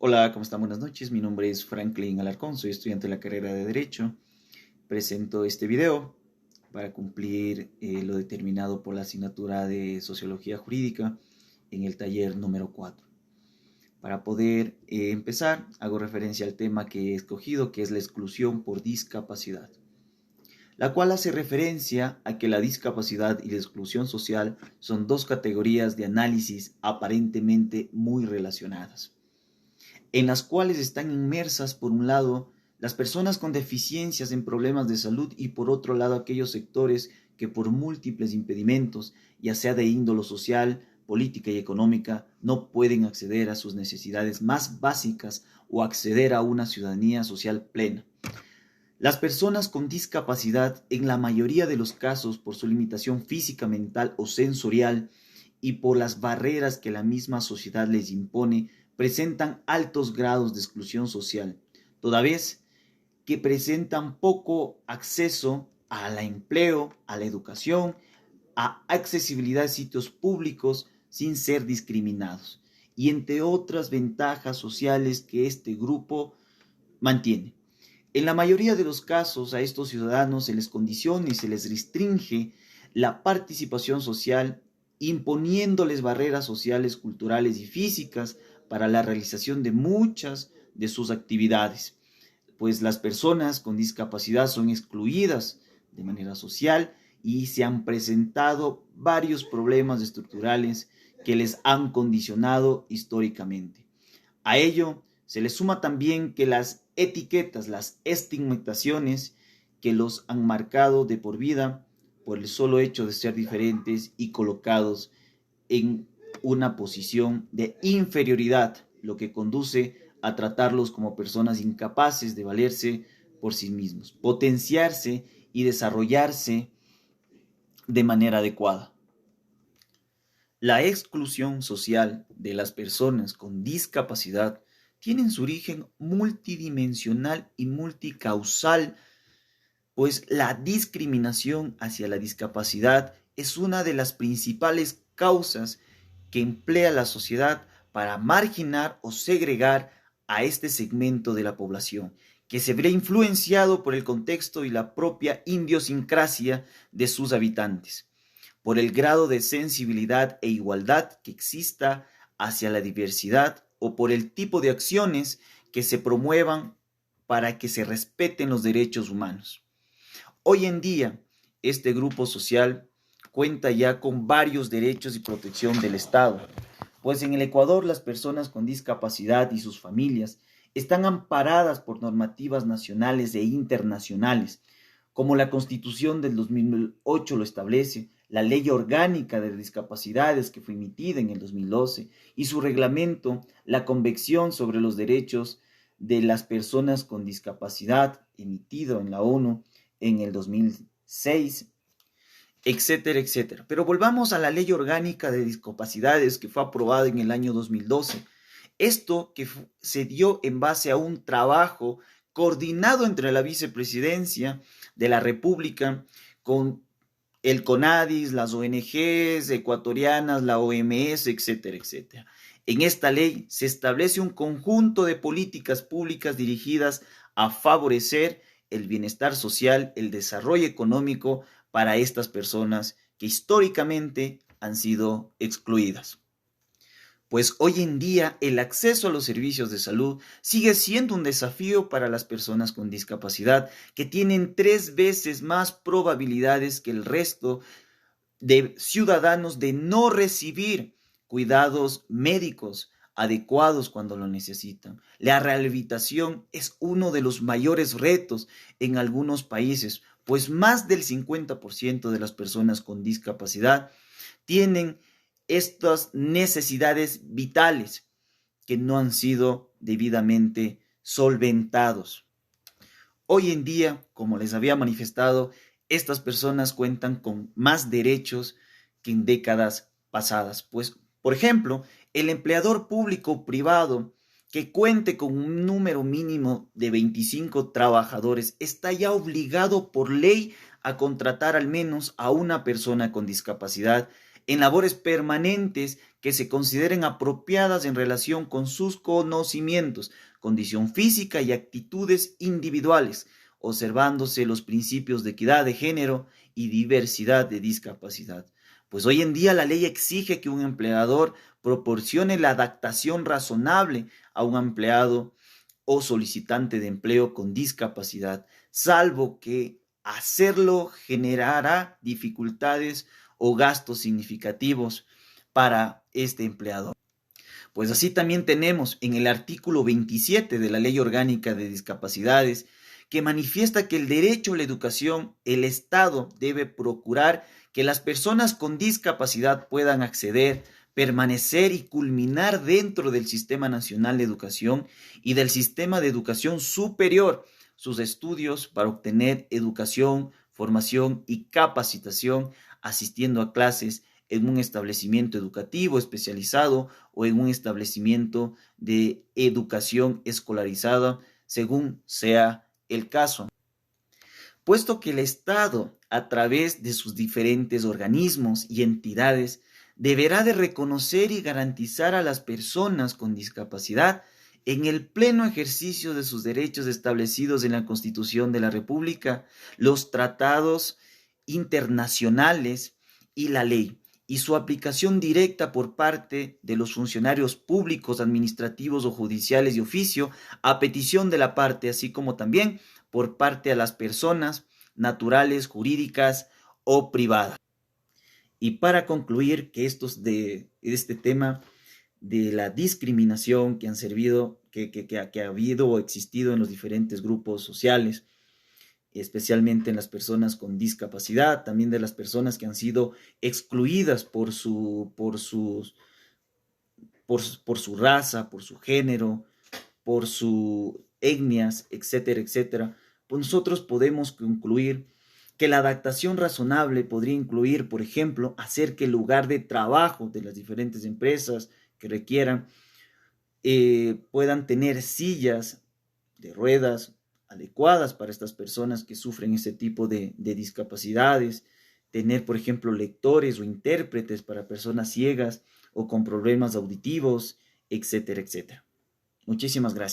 Hola, ¿cómo están? Buenas noches. Mi nombre es Franklin Alarcón, soy estudiante de la carrera de Derecho. Presento este video para cumplir lo determinado por la asignatura de Sociología Jurídica en el taller número 4. Para poder empezar, hago referencia al tema que he escogido, que es la exclusión por discapacidad, la cual hace referencia a que la discapacidad y la exclusión social son dos categorías de análisis aparentemente muy relacionadas, en las cuales están inmersas, por un lado, las personas con deficiencias en problemas de salud y por otro lado aquellos sectores que por múltiples impedimentos, ya sea de índole social, política y económica, no pueden acceder a sus necesidades más básicas o acceder a una ciudadanía social plena. Las personas con discapacidad, en la mayoría de los casos por su limitación física, mental o sensorial y por las barreras que la misma sociedad les impone, presentan altos grados de exclusión social, toda vez que presentan poco acceso al empleo, a la educación, a accesibilidad a sitios públicos sin ser discriminados, y entre otras ventajas sociales que este grupo mantiene. En la mayoría de los casos a estos ciudadanos se les condiciona y se les restringe la participación social, imponiéndoles barreras sociales, culturales y físicas para la realización de muchas de sus actividades, pues las personas con discapacidad son excluidas de manera social y se han presentado varios problemas estructurales que les han condicionado históricamente. A ello se le suma también que las etiquetas, las estigmatizaciones que los han marcado de por vida por el solo hecho de ser diferentes y colocados en una posición de inferioridad, lo que conduce a tratarlos como personas incapaces de valerse por sí mismos, potenciarse y desarrollarse de manera adecuada. La exclusión social de las personas con discapacidad tiene su origen multidimensional y multicausal, pues la discriminación hacia la discapacidad es una de las principales causas que emplea la sociedad para marginar o segregar a este segmento de la población, que se verá influenciado por el contexto y la propia idiosincrasia de sus habitantes, por el grado de sensibilidad e igualdad que exista hacia la diversidad o por el tipo de acciones que se promuevan para que se respeten los derechos humanos. Hoy en día, este grupo social cuenta ya con varios derechos y protección del Estado, pues en el Ecuador las personas con discapacidad y sus familias están amparadas por normativas nacionales e internacionales, como la Constitución del 2008 lo establece, la Ley Orgánica de Discapacidades que fue emitida en el 2012 y su reglamento, la Convención sobre los Derechos de las Personas con Discapacidad, emitido en la ONU en el 2006, etcétera, etcétera. Pero volvamos a la Ley Orgánica de Discapacidades que fue aprobada en el año 2012. Esto que se dio en base a un trabajo coordinado entre la Vicepresidencia de la República con el CONADIS, las ONGs ecuatorianas, la OMS, etcétera, etcétera. En esta ley se establece un conjunto de políticas públicas dirigidas a favorecer el bienestar social, el desarrollo económico para estas personas que históricamente han sido excluidas. Pues hoy en día el acceso a los servicios de salud sigue siendo un desafío para las personas con discapacidad, que tienen 3 veces más probabilidades que el resto de ciudadanos de no recibir cuidados médicos adecuados cuando lo necesitan. La rehabilitación es uno de los mayores retos en algunos países, pues más del 50% de las personas con discapacidad tienen estas necesidades vitales que no han sido debidamente solventados. Hoy en día, como les había manifestado, estas personas cuentan con más derechos que en décadas pasadas. Pues, por ejemplo, el empleador público privado que cuente con un número mínimo de 25 trabajadores está ya obligado por ley a contratar al menos a una persona con discapacidad en labores permanentes que se consideren apropiadas en relación con sus conocimientos, condición física y actitudes individuales, observándose los principios de equidad de género y diversidad de discapacidad. Pues hoy en día la ley exige que un empleador proporcione la adaptación razonable a un empleado o solicitante de empleo con discapacidad, salvo que hacerlo generará dificultades o gastos significativos para este empleador. Pues así también tenemos en el artículo 27 de la Ley Orgánica de Discapacidades que manifiesta que el derecho a la educación, el Estado debe procurar que las personas con discapacidad puedan acceder, permanecer y culminar dentro del Sistema Nacional de Educación y del Sistema de Educación Superior sus estudios para obtener educación, formación y capacitación, asistiendo a clases en un establecimiento educativo especializado o en un establecimiento de educación escolarizada, según sea el caso. Puesto que el Estado, a través de sus diferentes organismos y entidades, deberá de reconocer y garantizar a las personas con discapacidad en el pleno ejercicio de sus derechos establecidos en la Constitución de la República, los tratados internacionales y la ley, y su aplicación directa por parte de los funcionarios públicos, administrativos o judiciales de oficio, a petición de la parte, así como también por parte de las personas naturales, jurídicas o privadas. Y para concluir que este tema de la discriminación que han servido, que ha habido o existido en los diferentes grupos sociales, especialmente en las personas con discapacidad, también de las personas que han sido excluidas por su raza, por su género, por sus etnias, etcétera, etcétera, pues nosotros podemos concluir que la adaptación razonable podría incluir, por ejemplo, hacer que el lugar de trabajo de las diferentes empresas que requieran puedan tener sillas de ruedas adecuadas para estas personas que sufren este tipo de discapacidades, tener, por ejemplo, lectores o intérpretes para personas ciegas o con problemas auditivos, etcétera, etcétera. Muchísimas gracias.